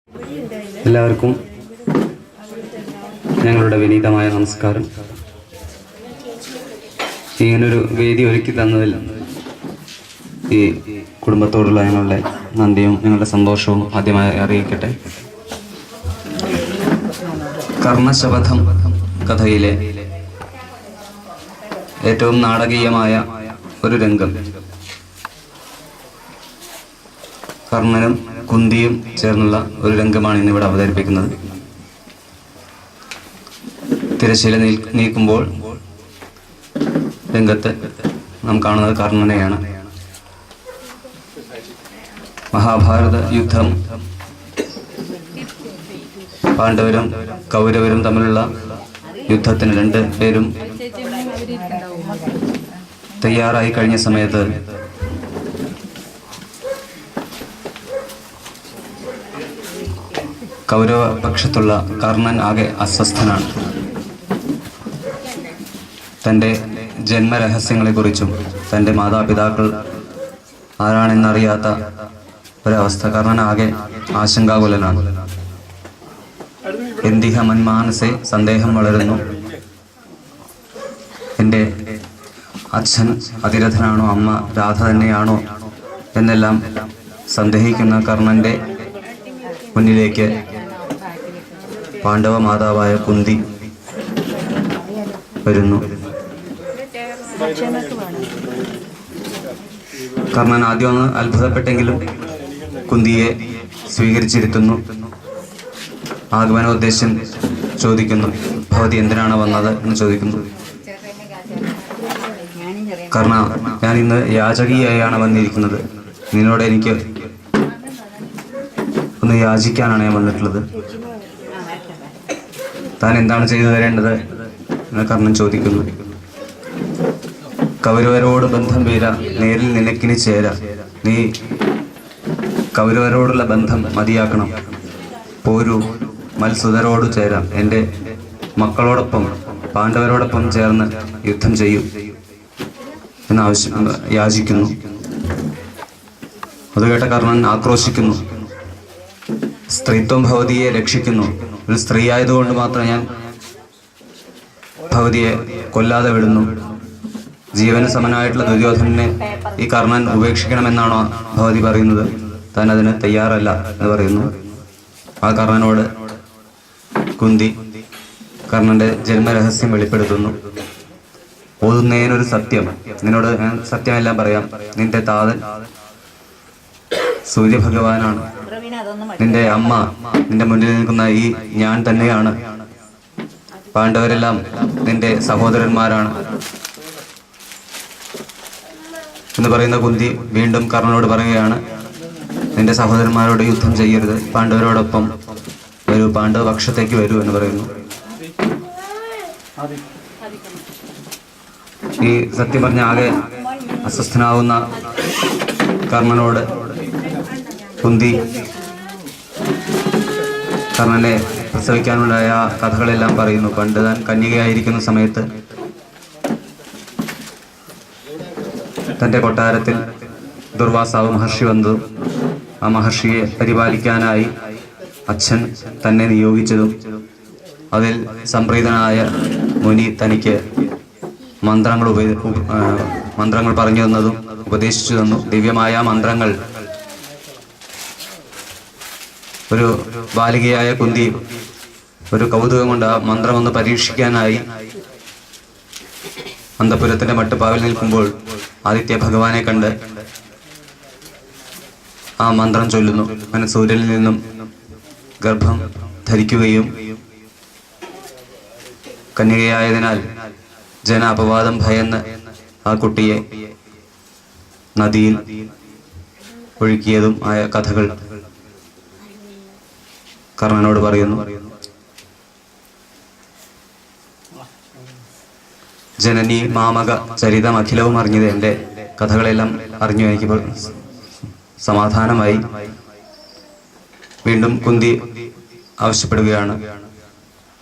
എല്ലാവർക്കും ഞങ്ങളുടെ വിനീതമായ നമസ്കാരം. ഇങ്ങനൊരു വേദി ഒരുക്കി തന്നതിൽ ഈ കുടുംബത്തോടുള്ള ഞങ്ങളുടെ നന്ദിയും ഞങ്ങളുടെ സന്തോഷവും ആദ്യമായി അറിയിക്കട്ടെ. കർണശപഥം കഥയിലെ ഏറ്റവും നാടകീയമായ ഒരു രംഗം, കർണനും കുന്തിയും ചേർന്നുള്ള ഒരു രംഗമാണ് ഇന്നിവിടെ അവതരിപ്പിക്കുന്നത്. തിരശ്ശീല നീക്കുമ്പോൾ രംഗത്ത് നാം കാണുന്നത് കർണനെയാണ്. മഹാഭാരത യുദ്ധം, പാണ്ഡവരും കൗരവരും തമ്മിലുള്ള യുദ്ധത്തിന് രണ്ട് പേരും തയ്യാറായി കഴിഞ്ഞ സമയത്ത് കൗരവ പക്ഷത്തുള്ള കർണൻ ആകെ അസ്വസ്ഥനാണ്. തൻ്റെ ജന്മരഹസ്യങ്ങളെക്കുറിച്ചും തൻ്റെ മാതാപിതാക്കൾ ആരാണെന്നറിയാത്ത ഒരവസ്ഥ. കർണൻ ആകെ ആശങ്കാകുലനാണ്. എന്തിഹ മന്മാനസെ, സന്ദേഹം വളരുന്നു. എൻ്റെ അച്ഛൻ അതിരഥനാണോ, അമ്മ രാധ തന്നെയാണോ എന്നെല്ലാം സന്ദേഹിക്കുന്ന കർണൻ്റെ മുന്നിലേക്ക് പാണ്ഡവ മാതാവായ കുന്തി വരുന്നു. കർണൻ ആദ്യം ഒന്ന് അത്ഭുതപ്പെട്ടെങ്കിലും കുന്തിയെ സ്വീകരിച്ചിരുത്തുന്നു. ആഗമനോദ്ദേശം ചോദിക്കുന്നു. ഭവതി എന്തിനാണ് വന്നത് എന്ന് ചോദിക്കുന്നു. കർണ, ഞാൻ ഇന്ന് യാചകിയായാണ് വന്നിരിക്കുന്നത്. നിന്നോട് എനിക്ക് ഒന്ന് യാചിക്കാനാണ് ഞാൻ വന്നിട്ടുള്ളത്. താൻ എന്താണ് ചെയ്തു തരേണ്ടത് എന്ന് കർണൻ ചോദിക്കുന്നു. കൗരവരോട് ബന്ധം വീര, നേരിൽ നിനക്കിനി ചേര. നീ കൗരവരോടുള്ള ബന്ധം മതിയാക്കണം. പോരൂ, മത്സുതരോട് ചേരാം. എൻ്റെ മക്കളോടൊപ്പം പാണ്ഡവരോടൊപ്പം ചേർന്ന് യുദ്ധം ചെയ്യും എന്ന് യാചിക്കുന്നു. അത് കേട്ട കർണൻ ആക്രോശിക്കുന്നു. സ്ത്രീത്വം ഭവതിയെ രക്ഷിക്കുന്നു. ഒരു സ്ത്രീ ആയതുകൊണ്ട് മാത്രം ഞാൻ ഭവതിയെ കൊല്ലാതെ വിടുന്നു. ജീവന് സമനായിട്ടുള്ള ദുര്യോധനെ ഈ കർണൻ ഉപേക്ഷിക്കണമെന്നാണോ ഭവതി പറയുന്നത്? താൻ അതിന് തയ്യാറല്ല എന്ന് പറയുന്നു. ആ കർണനോട് കുന്തി കർണന്റെ ജന്മരഹസ്യം വെളിപ്പെടുത്തുന്നു. ഓതുന്നതിനൊരു സത്യം, നിന്നോട് ഞാൻ സത്യമെല്ലാം പറയാം. നിന്റെ താതൻ സൂര്യഭഗവാനാണ്. നിന്റെ അമ്മ, നിന്റെ മുന്നിൽ നിൽക്കുന്ന ഈ ഞാൻ തന്നെയാണ്. പാണ്ഡവരെല്ലാം നിന്റെ സഹോദരന്മാരാണ് എന്ന് പറയുന്ന കുന്തി വീണ്ടും കർണനോട് പറയുകയാണ്, നിന്റെ സഹോദരന്മാരോട് യുദ്ധം ചെയ്യരുത്, പാണ്ഡവരോടൊപ്പം വരൂ, പാണ്ഡവ പക്ഷത്തേക്ക് വരൂ എന്ന് പറയുന്നു. ഈ സത്യം പറഞ്ഞ ആകെ അസ്വസ്ഥനാവുന്ന കർണനോട് കുന്തി കർണനെ പ്രസവിക്കാനുണ്ടായ കഥകളെല്ലാം പറയുന്നു. പണ്ട് താൻ കന്യകയായിരിക്കുന്ന സമയത്ത് തൻ്റെ കൊട്ടാരത്തിൽ ദുർവാസാവ് മഹർഷി വന്നതും ആ മഹർഷിയെ പരിപാലിക്കാനായി അച്ഛൻ തന്നെ നിയോഗിച്ചതും അതിൽ സംപ്രീതനായ മുനി തനിക്ക് മന്ത്രങ്ങൾ പറഞ്ഞു തന്നതും ഉപദേശിച്ചു തന്നു. ദിവ്യമായ മന്ത്രങ്ങൾ ഒരു ബാലികയായ കുന്തി ഒരു കൗതുകം കൊണ്ട് ആ മന്ത്രമൊന്ന് പരീക്ഷിക്കാനായി അന്തപുരത്തിന്റെ മട്ടുപ്പാവിൽ നിൽക്കുമ്പോൾ ആദിത്യ ഭഗവാനെ കണ്ട് ആ മന്ത്രം ചൊല്ലുന്നു. അങ്ങനെ സൂര്യനിൽ നിന്നും ഗർഭം ധരിക്കുകയും കന്യകയായതിനാൽ ജന അപവാദം ഭയന്ന് ആ കുട്ടിയെ നദിയിൽ ഒഴുക്കിയതും ആയ കഥകൾ കർണനോട് പറയുന്നു. ജനനി മാമക ചരിതം അഖിലവും അറിഞ്ഞത്. എൻ്റെ കഥകളെല്ലാം അറിഞ്ഞു, എനിക്കിപ്പോൾ സമാധാനമായി. വീണ്ടും കുന്തി ആവശ്യപ്പെടുകയാണ്,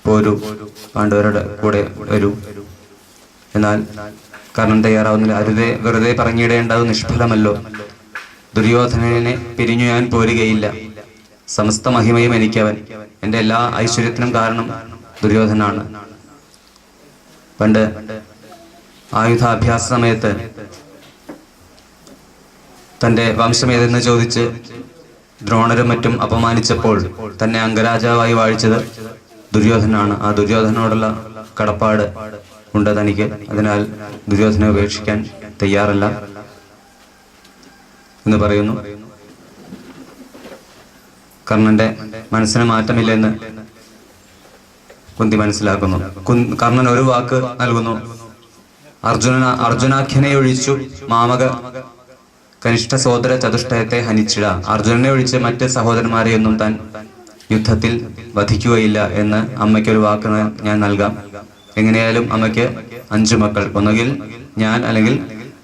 പോരൂ, പാണ്ഡവരുടെ കൂടെ വരൂ. എന്നാൽ കർണൻ തയ്യാറാവുന്നില്ല. അരുതേ, വെറുതെ പറഞ്ഞിടേണ്ടത് നിഷ്ഫലമല്ലോ. ദുര്യോധനനെ പിരിഞ്ഞു ഞാൻ പോരുകയില്ല. സമസ്ത മഹിമയും എനിക്കവൻ. എൻ്റെ എല്ലാ ഐശ്വര്യത്തിനും കാരണം ദുര്യോധനാണ്. പണ്ട് ആയുധാഭ്യാസ സമയത്ത് തൻ്റെ വംശം ഏതെന്ന് ചോദിച്ച് ദ്രോണരും മറ്റും അപമാനിച്ചപ്പോൾ തന്നെ അംഗരാജാവായി വാഴിച്ചത് ദുര്യോധനാണ്. ആ ദുര്യോധനോടുള്ള കടപ്പാട് ഉണ്ട് തനിക്ക്. അതിനാൽ ദുര്യോധനെ ഉപേക്ഷിക്കാൻ തയ്യാറല്ല എന്ന് പറയുന്നു. കർണന്റെ മനസ്സിന് മാറ്റമില്ലെന്ന് കുന്തി മനസ്സിലാക്കുന്നു. കർണൻ ഒരു വാക്ക് നൽകുന്നു. അർജുനാഖ്യനെ ഒഴിച്ചു മാമക കനിഷ്ഠ സഹോദര ചതുഷ്ടയത്തെ ഹനിച്ചിട. അർജുനനെ ഒഴിച്ച് മറ്റ് സഹോദരന്മാരെയൊന്നും താൻ യുദ്ധത്തിൽ വധിക്കുകയില്ല എന്ന് അമ്മയ്ക്കൊരു വാക്ക് ഞാൻ നൽകാം. എങ്ങനെയായാലും അമ്മയ്ക്ക് 5 മക്കൾ. ഒന്നുകിൽ ഞാൻ അല്ലെങ്കിൽ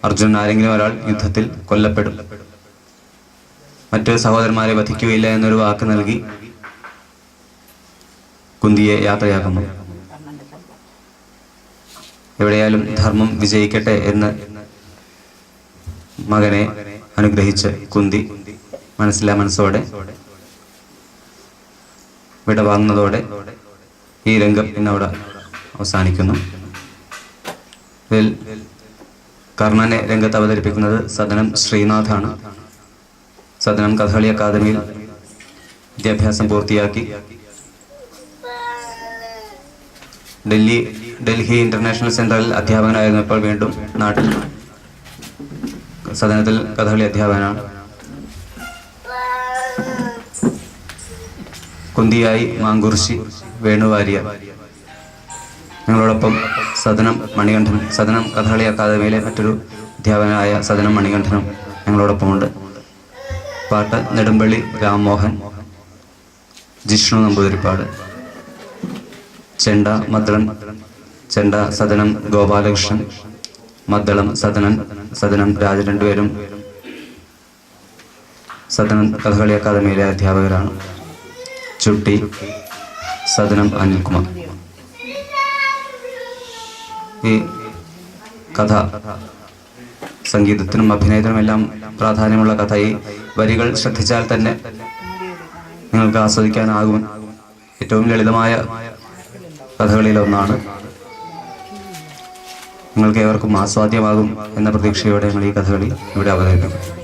അർജുനൻ, ആരെങ്കിലും ഒരാൾ യുദ്ധത്തിൽ കൊല്ലപ്പെടും. മറ്റ് സഹോദരന്മാരെ വധിക്കുകയില്ല എന്നൊരു വാക്ക് നൽകി കുന്തിയെ യാത്രയാക്കുന്നു. എവിടെയാലും ധർമ്മം വിജയിക്കട്ടെ എന്ന് മകനെ അനുഗ്രഹിച്ച് കുന്തി മനസ്സോടെ വിടവാങ്ങുന്നതോടെ ഈ രംഗം ഇന്നവിടെ അവസാനിക്കുന്നു. ഇതിൽ കർണനെ രംഗത്ത് അവതരിപ്പിക്കുന്നത് സദനം ശ്രീനാഥാണ്. സദനം കഥകളി അക്കാദമിയിൽ വിദ്യാഭ്യാസം പൂർത്തിയാക്കി ഡൽഹി ഇന്റർനാഷണൽ സെന്ററിൽ അധ്യാപകനായിരുന്നപ്പോൾ വീണ്ടും നാട്ടിൽ സദനത്തിൽ കഥകളി അധ്യാപകനാണ്. കുന്തിയായി മാങ്കുറിശി വേണുവാര്യർ. ഞങ്ങളോടൊപ്പം സദനം കഥകളി അക്കാദമിയിലെ മറ്റൊരു അധ്യാപകനായ സദനം മണികണ്ഠനും ഞങ്ങളോടൊപ്പമുണ്ട്. പാട്ട് നെടുമ്പള്ളി രാംമോഹൻ, ജിഷ്ണു നമ്പൂതിരിപ്പാട്. ചെണ്ട മദ്ദളം, ചെണ്ട സദനം ഗോപാലകൃഷ്ണൻ, മദ്ദളം സദനം രാജ. രണ്ടുപേരും സദനം കഥകളി അക്കാദമിയിലെ അധ്യാപകരാണ്. ചുട്ടി സദനം അനിൽകുമാർ. ഈ കഥ സംഗീതത്തിനും അഭിനയത്തിനും എല്ലാം പ്രാധാന്യമുള്ള കഥ. ഈ വരികൾ ശ്രദ്ധിച്ചാൽ തന്നെ നിങ്ങൾക്ക് ആസ്വദിക്കാനാകും. ഏറ്റവും ലളിതമായ കഥകളിലൊന്നാണ്. നിങ്ങൾക്ക് ഏവർക്കും ആസ്വാദ്യമാകും എന്ന പ്രതീക്ഷയോടെ ഞങ്ങൾ ഈ കഥകളി ഇവിടെ അവതരിപ്പിക്കും.